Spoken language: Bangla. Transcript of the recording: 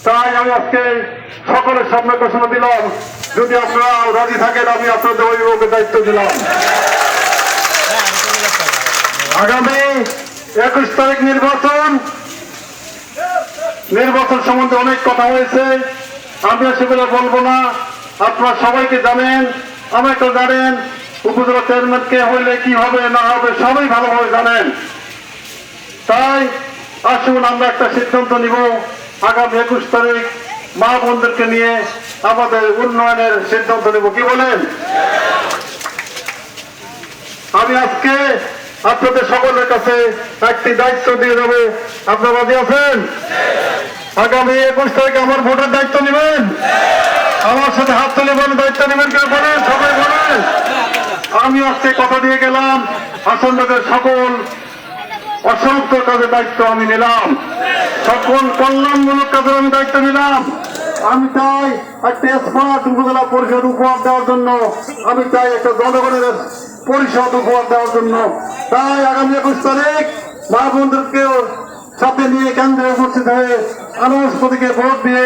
তাই আমি আজকে সকলের সামনে ঘোষণা দিলাম, যদি আপনারা রাজি থাকেন আমি আপনাদের অভিভাবকের দায়িত্ব দিলাম। আগামী 21 তারিখ নির্বাচন সম্বন্ধে অনেক কথা হয়েছে, আমি সেগুলো বলবো না। আপনারা সবাইকে জানেন, আমাকে জানেন, উপজেলা চেয়ারম্যান কে হইলে কি হবে না হবে সবাই ভালোভাবে জানেন। তাই আসুন আমরা একটা সিদ্ধান্ত নিব, আগামী 21 তারিখ মা বোনদেরকে নিয়ে আমাদের উন্নয়নের সিদ্ধান্ত নেব, কি বলেন? আমি আজকে আপনাদের সকলের কাছে একটি দায়িত্ব দিয়ে যাবে, আপনারা রাজি আছেন? আগামী 21 তারিখে আমার ভোটের দায়িত্ব নেবেন, আমার সাথে হাত তুলে বলে দায়িত্ব নেবেন, কেউ বলেন? সবাই বলেন। আমি আজকে কথা দিয়ে গেলাম, আসন্নদের সকল অসংখ্য কাজের দায়িত্ব আমি নিলাম, সকল কল্যাণমূলক কাজের আমি দায়িত্ব নিলাম। আমি চাই একটা স্মার্ট উপজেলা পরিষদ উপহার দেওয়ার জন্য, আমি চাই একটা জনগণের পরিষদ উপহার দেওয়ার জন্য। তাই আগামী 21 তারিখ মা বোনদেরকেও সাথে নিয়ে কেন্দ্রে উপস্থিত হয়ে আনারস প্রতীকে ভোট দিয়ে